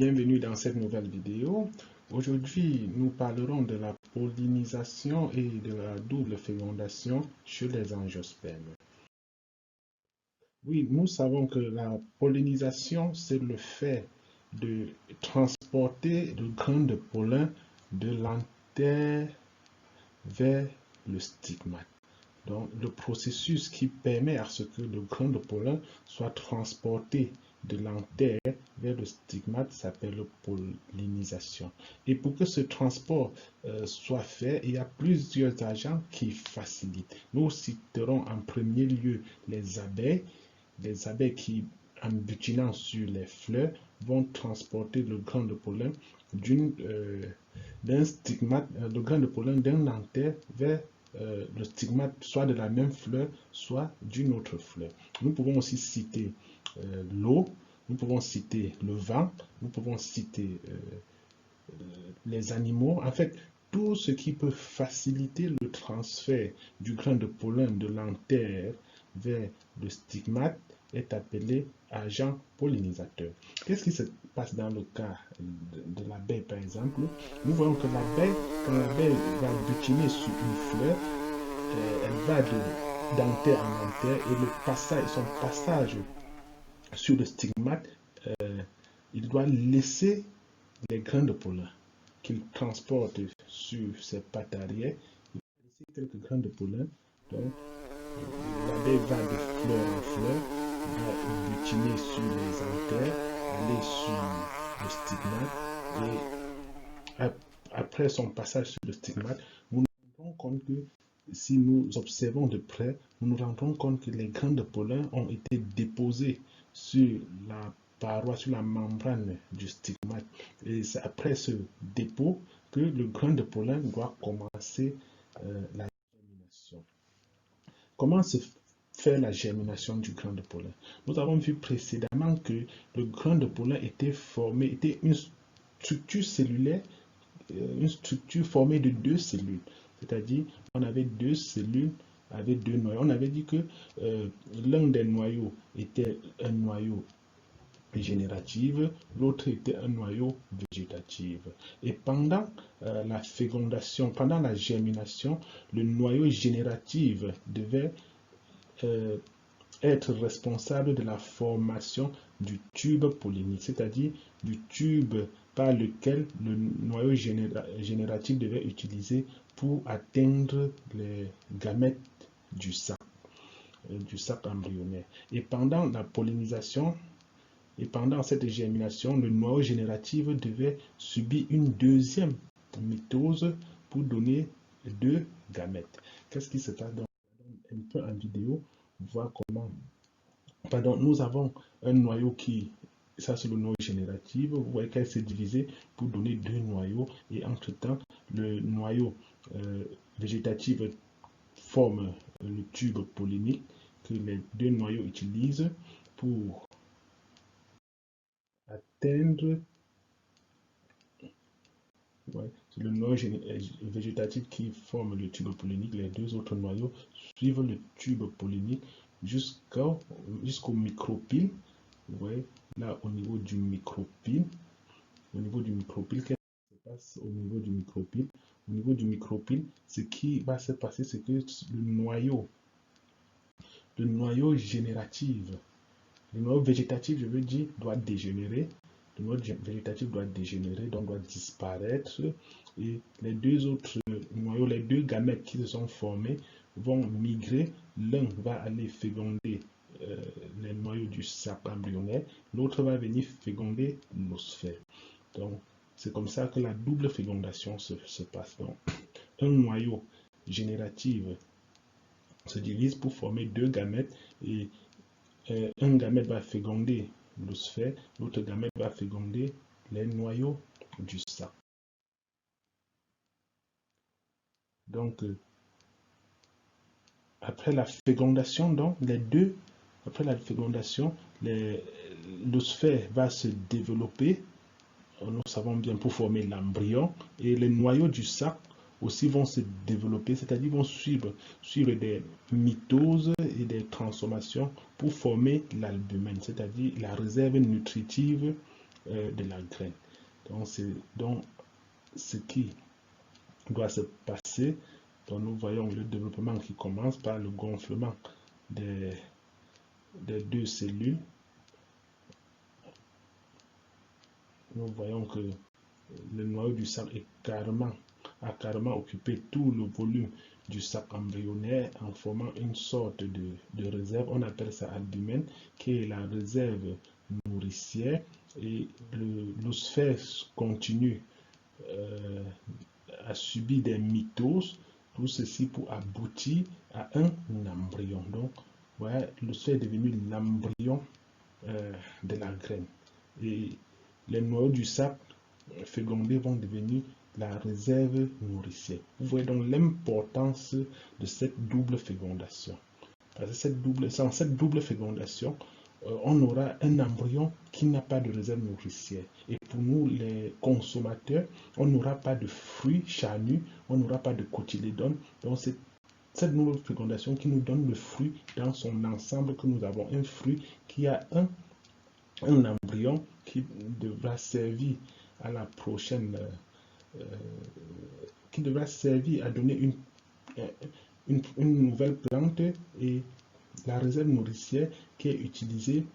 bienvenue dans cette nouvelle vidéo. Aujourd'hui, nous parlerons de la pollinisation et de la double fécondation chez les angiospermes. Oui, nous savons que la pollinisation, c'est le fait de transporter le grain de pollen de l'antenne vers le stigmate. Donc, le processus qui permet à ce que le grain de pollen soit transporté de l'antenne vers le stigmate s'appelle pollinisation. Et pour que ce transport soit fait, il y a plusieurs agents qui facilitent. Nous citerons en premier lieu les abeilles qui, en butinant sur les fleurs, vont transporter le grain de pollen d'un stigmate, le grain de pollen d'un antenne vers le stigmate soit de la même fleur, soit d'une autre fleur. Nous pouvons aussi citer l'eau, nous pouvons citer le vent, nous pouvons citer les animaux. En fait, tout ce qui peut faciliter le transfert du grain de pollen de l'antenne vers le stigmate est appelé agent pollinisateur. Qu'est-ce qui se passe dans le cas de l'abeille, par exemple? Nous voyons que l'abeille, quand l'abeille va butiner sur une fleur, elle va d'antenne en antenne et son passage sur le stigmate, il doit laisser les grains de pollen qu'il transporte sur ses pattes arrière. Il va laisser quelques grains de pollen. Donc, l'abeille va de fleur en fleur, va butiner sur les anthères, aller sur le stigmate et après son passage sur le stigmate, nous nous rendons compte que si nous observons de près, nous nous rendons compte que les grains de pollen ont été déposés sur la paroi, sur la membrane du stigmate. Et c'est après ce dépôt que le grain de pollen doit commencer la germination. Comment se fait la germination du grain de pollen? Nous avons vu précédemment que le grain de pollen était une structure cellulaire, une structure formée de deux cellules. C'est-à-dire, on avait deux cellules avec deux noyaux. On avait dit que l'un des noyaux était un noyau génératif, l'autre était un noyau végétatif. Et pendant la fécondation, pendant la germination, le noyau génératif devait être responsable de la formation du tube pollinique, c'est-à-dire du tube par lequel le noyau génératif devait utiliser pour atteindre les gamètes du sac embryonnaire. Et pendant la pollinisation, et pendant cette germination, le noyau génératif devait subir une deuxième mitose pour donner deux gamètes. Qu'est-ce qui se passe donc un peu en vidéo, voir comment. Pardon, nous avons un noyau ça c'est le noyau génératif, vous voyez qu'elle s'est divisée pour donner deux noyaux, et entre-temps, le noyau végétatif forme le tube pollinique que les deux noyaux utilisent pour atteindre. C'est le noyau végétatif qui forme le tube pollinique. Les deux autres noyaux suivent le tube pollinique jusqu'au micropyle. Vous voyez, là au niveau du micropyle. Qu'est-ce qui se passe au niveau du micropyle? Au niveau du micropyle, ce qui va se passer, c'est que le noyau génératif, le noyau végétatif, je veux dire, doit dégénérer. Le noyau végétatif doit dégénérer, donc doit disparaître. Et les deux autres noyaux, les deux gamètes qui se sont formés, vont migrer. L'un va aller féconder les noyaux du sac embryonnaire, l'autre va venir féconder l'osphère. Donc, c'est comme ça que la double fécondation se passe. Donc, un noyau génératif se divise pour former deux gamètes et un gamète va féconder l'osphère, l'autre gamète va féconder les noyaux du sac. Donc, après la fécondation, l'osphère va se développer, nous savons bien, pour former l'embryon, et les noyaux du sac aussi vont se développer, c'est-à-dire vont suivre des mitoses et des transformations pour former l'albumène, c'est-à-dire la réserve nutritive de la graine. Donc, c'est donc ce qui doit se passer. Donc, nous voyons le développement qui commence par le gonflement des deux cellules. Nous voyons que le noyau du sac a carrément occupé tout le volume du sac embryonnaire en formant une sorte de réserve. On appelle ça albumen, qui est la réserve nourricière. Et l'osphère continue à subir des mitoses, tout ceci pour aboutir à un embryon. Donc, voilà, l'osphère est devenu l'embryon de la graine. Et les noyaux du sac fécondés vont devenir la réserve nourricière. Vous voyez donc l'importance de cette double fécondation. Parce que sans cette double fécondation, on aura un embryon qui n'a pas de réserve nourricière. Et pour nous, les consommateurs, on n'aura pas de fruits charnus, on n'aura pas de cotylédones. Donc, c'est cette double fécondation qui nous donne le fruit dans son ensemble, que nous avons un fruit qui a un embryon qui devra servir à la prochaine, qui devra servir à donner une nouvelle plante, et la réserve nourricière qui est utilisée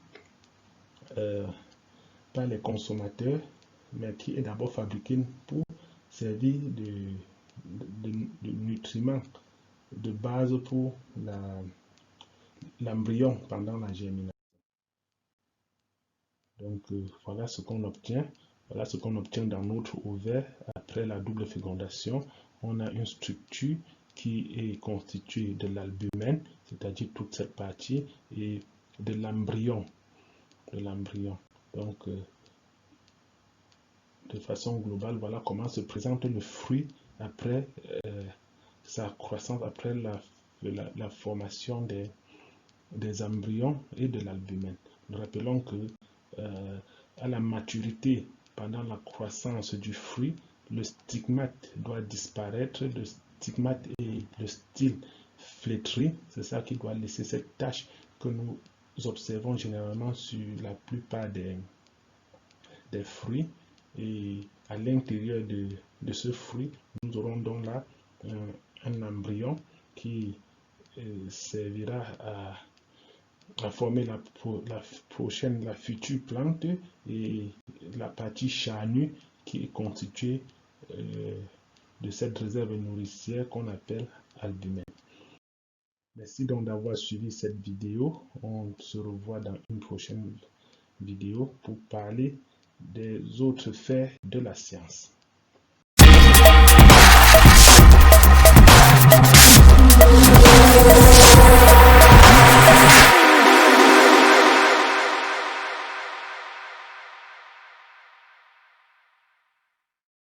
par les consommateurs, mais qui est d'abord fabriquée pour servir de nutriments de base pour l'embryon pendant la germination. Donc voilà ce qu'on obtient. Voilà ce qu'on obtient dans notre ovaire après la double fécondation. On a une structure qui est constituée de l'albumen, c'est-à-dire toute cette partie, et de l'embryon. Donc, de façon globale, voilà comment se présente le fruit après sa croissance, après la formation des embryons et de l'albumen. Nous rappelons que à la maturité, pendant la croissance du fruit, le stigmate doit disparaître. Le stigmate et le style flétri, c'est ça qui doit laisser cette tache que nous observons généralement sur la plupart des fruits. Et à l'intérieur de ce fruit, nous aurons donc là un embryon qui servira à former la future plante, et la partie charnue qui est constituée de cette réserve nourricière qu'on appelle albumen. Merci donc d'avoir suivi cette vidéo. On se revoit dans une prochaine vidéo pour parler des autres faits de la science.